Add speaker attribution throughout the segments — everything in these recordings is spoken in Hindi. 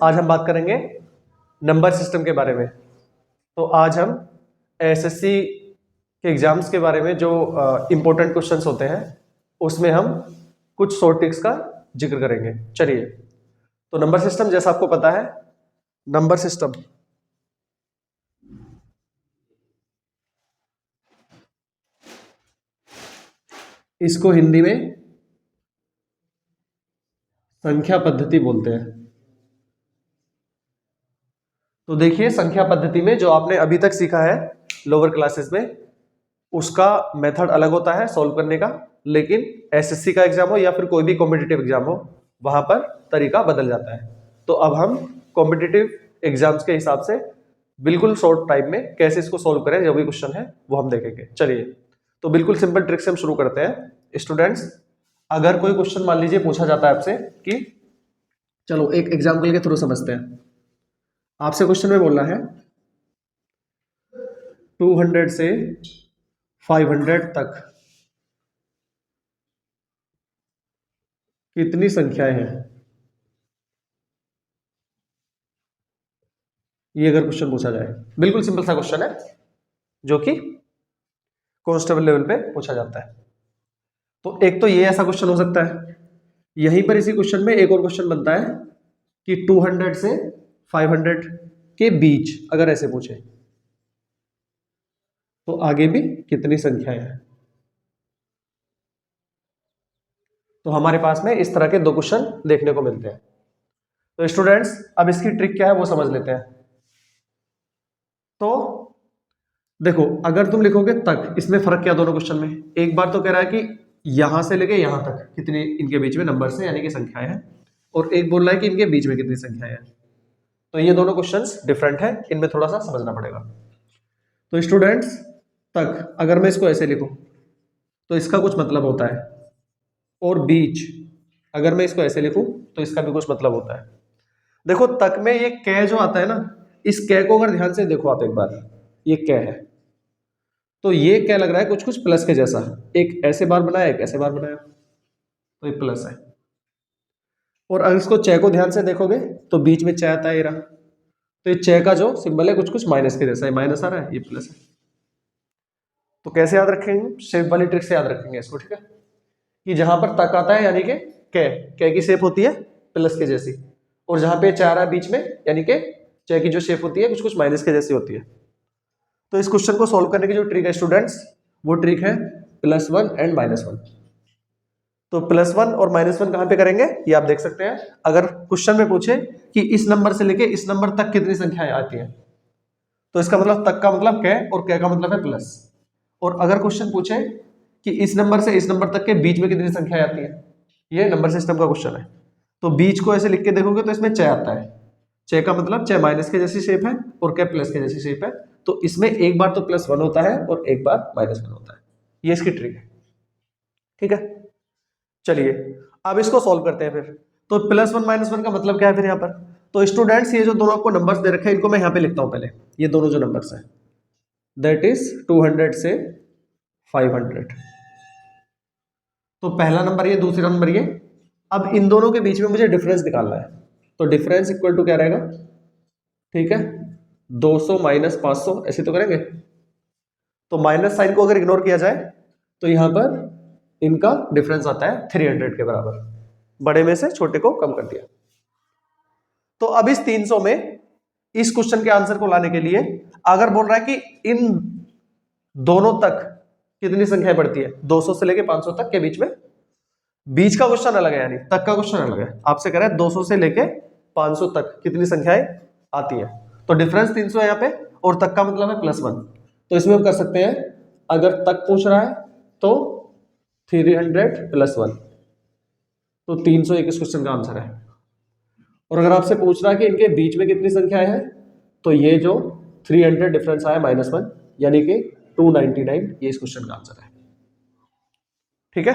Speaker 1: आज हम बात करेंगे नंबर सिस्टम के बारे में। तो आज हम एसएससी के एग्जाम्स के बारे में जो इम्पोर्टेंट क्वेश्चंस होते हैं उसमें हम कुछ शॉर्ट ट्रिक्स का जिक्र करेंगे। चलिए, तो नंबर सिस्टम जैसा आपको पता है, नंबर सिस्टम इसको हिंदी में संख्या पद्धति बोलते हैं। तो देखिए, संख्या पद्धति में जो आपने अभी तक सीखा है लोअर क्लासेस में, उसका मेथड अलग होता है सॉल्व करने का, लेकिन एसएससी का एग्जाम हो या फिर कोई भी कॉम्पिटिटिव एग्जाम हो, वहां पर तरीका बदल जाता है। तो अब हम कॉम्पिटिटिव एग्जाम्स के हिसाब से बिल्कुल शॉर्ट टाइम में कैसे इसको सॉल्व करें, जो भी क्वेश्चन है वो हम देखेंगे। चलिए, तो बिल्कुल सिंपल ट्रिक से हम शुरू करते हैं। स्टूडेंट्स, अगर कोई क्वेश्चन मान लीजिए पूछा जाता है आपसे कि, चलो एक एग्जाम्पल के थ्रू समझते हैं। आपसे क्वेश्चन में बोलना है 200 से 500 तक कितनी संख्याएं हैं, ये अगर क्वेश्चन पूछा जाए। बिल्कुल सिंपल सा क्वेश्चन है जो कि कांस्टेबल लेवल पे पूछा जाता है। तो एक तो ये ऐसा क्वेश्चन हो सकता है। यहीं पर इसी क्वेश्चन में एक और क्वेश्चन बनता है कि 200 से 500 के बीच अगर ऐसे पूछे तो आगे भी कितनी संख्याएं हैं। तो हमारे पास में इस तरह के दो क्वेश्चन देखने को मिलते हैं। तो स्टूडेंट्स, अब इसकी ट्रिक क्या है वो समझ लेते हैं। तो देखो, अगर तुम लिखोगे तक, इसमें फर्क क्या दोनों क्वेश्चन में? एक बार तो कह रहा है कि यहां से लेके यहां तक कितनी इनके बीच में नंबर है, यानी कि संख्याएं हैं, और एक बोल रहा है कि इनके बीच में कितनी संख्याएं हैं। तो ये दोनों क्वेश्चंस डिफरेंट है, इनमें थोड़ा सा समझना पड़ेगा। तो स्टूडेंट्स, तक अगर मैं इसको ऐसे लिखूं तो इसका कुछ मतलब होता है, और बीच अगर मैं इसको ऐसे लिखूं तो इसका भी कुछ मतलब होता है। देखो, तक में ये कै जो आता है ना, इस कै को अगर ध्यान से देखो आप एक बार, ये कै है, तो ये क्या लग रहा है, कुछ कुछ प्लस के जैसा। एक ऐसे बार बनाया, एक ऐसे बार बनाया, तो ये प्लस है। और अगर इसको चे को ध्यान से देखोगे तो बीच में चे आता है, ये रहा। तो ये चे का जो सिंबल है कुछ कुछ माइनस के जैसा है, माइनस आ रहा है, ये प्लस है। तो कैसे याद रखेंगे? शेप वाली ट्रिक से याद रखेंगे इसको, ठीक है? कि जहां पर तक आता है यानी कि कै की शेप होती है प्लस के जैसी, और जहां पे चे आ रहा है बीच में यानी कि चे की जो शेप होती है कुछ कुछ माइनस के जैसी होती है। तो इस क्वेश्चन को सॉल्व करने की जो ट्रिक है स्टूडेंट्स, वो ट्रिक है +1 एंड -1। तो +1 और -1 कहां पे करेंगे ये आप देख सकते हैं। अगर क्वेश्चन में पूछे कि इस नंबर से लेके इस नंबर तक कितनी संख्याएं आती हैं, तो इसका मतलब तक का मतलब कै, और कै का मतलब है प्लस। और अगर क्वेश्चन पूछे कि इस नंबर से इस नंबर तक के बीच में कितनी संख्याएं आती हैं, ये नंबर सिस्टम का क्वेश्चन है, तो बीच को ऐसे लिख के देखोगे तो इसमें चे आता है। चे का मतलब चे माइनस के जैसी शेप है और कै प्लस के जैसी शेप है। तो इसमें एक बार तो +1 होता है और एक बार -1 होता है। ये इसकी ट्रिक है, ठीक है? चलिए, अब इसको सॉल्व करते हैं फिर। तो +1 -1 का मतलब क्या है फिर यहाँ पर? तो स्टूडेंट्स, ये जो दोनों आपको नंबर्स दे रखे हैं इनको मैं यहाँ पे लिखता हूँ पहले। ये दोनों जो नंबर्स हैं, दैट इज 200 से 500। तो पहला नंबर ये, दूसरा नंबर ये। अब इन दोनों के बीच में मुझे डिफरेंस निकालना है, तो डिफरेंस इक्वल टू क्या रहेगा? ठीक है, 200 - 500 ऐसे तो करेंगे। तो माइनस साइन को अगर इग्नोर किया जाए तो यहां पर इनका डिफरेंस आता है 300 के बराबर। बड़े में से छोटे को कम कर दिया। तो अब इस 300 में इस क्वेश्चन के आंसर को लाने के लिए अगर बोल रहा है कि इन दोनों तक कितनी संख्याएं बढ़ती है, 200 से लेके 500 तक के बीच में, बीच का क्वेश्चन अलग है यानी तक का क्वेश्चन अलग है। आपसे कह रहा है 200 से लेके 500 तक कितनी संख्याएं आती है, तो डिफरेंस 300 है यहाँ पे, और तक का मतलब है +1। तो इसमें हम कर सकते हैं, अगर तक पूछ रहा है तो 300 + 1, तो 301 इस क्वेश्चन का आंसर है। और अगर आपसे पूछ रहा है कि इनके बीच में कितनी संख्याएं हैं, तो ये जो 300 डिफरेंस आया -1 यानी कि 299, ये इस क्वेश्चन का आंसर है, ठीक है?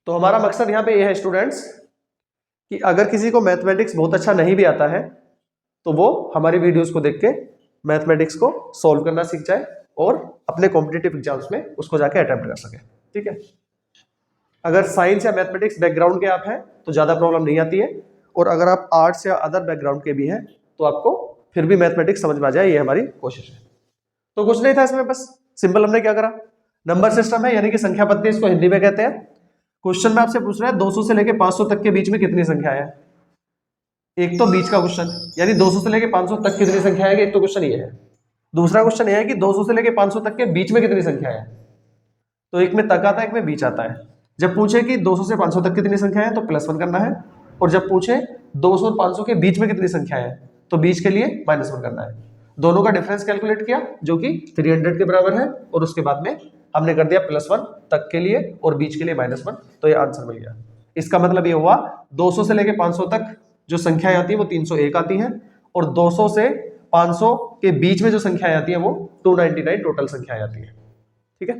Speaker 1: तो हमारा मकसद यहाँ पे ये है स्टूडेंट्स कि अगर किसी को मैथमेटिक्स बहुत अच्छा नहीं भी आता है तो वो हमारी वीडियोस को देख के मैथमेटिक्स को सॉल्व करना सीख जाए और अपने कॉम्पिटिटिव एग्जाम्स में उसको जाके अटेम्प्ट कर सके, ठीक है? अगर साइंस या मैथमेटिक्स बैकग्राउंड के आप हैं तो ज्यादा प्रॉब्लम नहीं आती है, और अगर आप आर्ट्स या अदर बैकग्राउंड के भी हैं तो आपको फिर भी मैथमेटिक्स समझ में आ जाए, ये हमारी कोशिश है। तो कुछ नहीं था इसमें, बस सिंपल हमने क्या करा, नंबर सिस्टम है यानी कि संख्या पद्धति, इसको हिंदी में कहते हैं। क्वेश्चन में आपसे पूछ रहा है 200 से लेके 500 तक के बीच में कितनी संख्या है। एक तो बीच का क्वेश्चन यानी 200 से लेके 500 तक कितनी संख्या है, एक तो क्वेश्चन ये है। दूसरा क्वेश्चन ये है कि 200 से लेके 500 तक के बीच में कितनी संख्या है। तो एक में तक आता है, एक में बीच आता है। जब पूछे कि 200 से 500 तक कितनी संख्या है तो +1 करना है, और जब पूछे 200 और 500 के बीच में कितनी संख्या है तो बीच के लिए -1 करना है। दोनों का डिफरेंस कैलकुलेट किया जो कि 300 के बराबर है, और उसके बाद में हमने कर दिया +1 तक के लिए और बीच के लिए -1, तो ये आंसर मिल गया। इसका मतलब ये हुआ 200 से लेके 500 तक जो संख्याएं आती है वो 301 आती है, और 200 से 500 के बीच में जो संख्याएं आती है वो 299 टोटल संख्याएं आती है। ठीक है।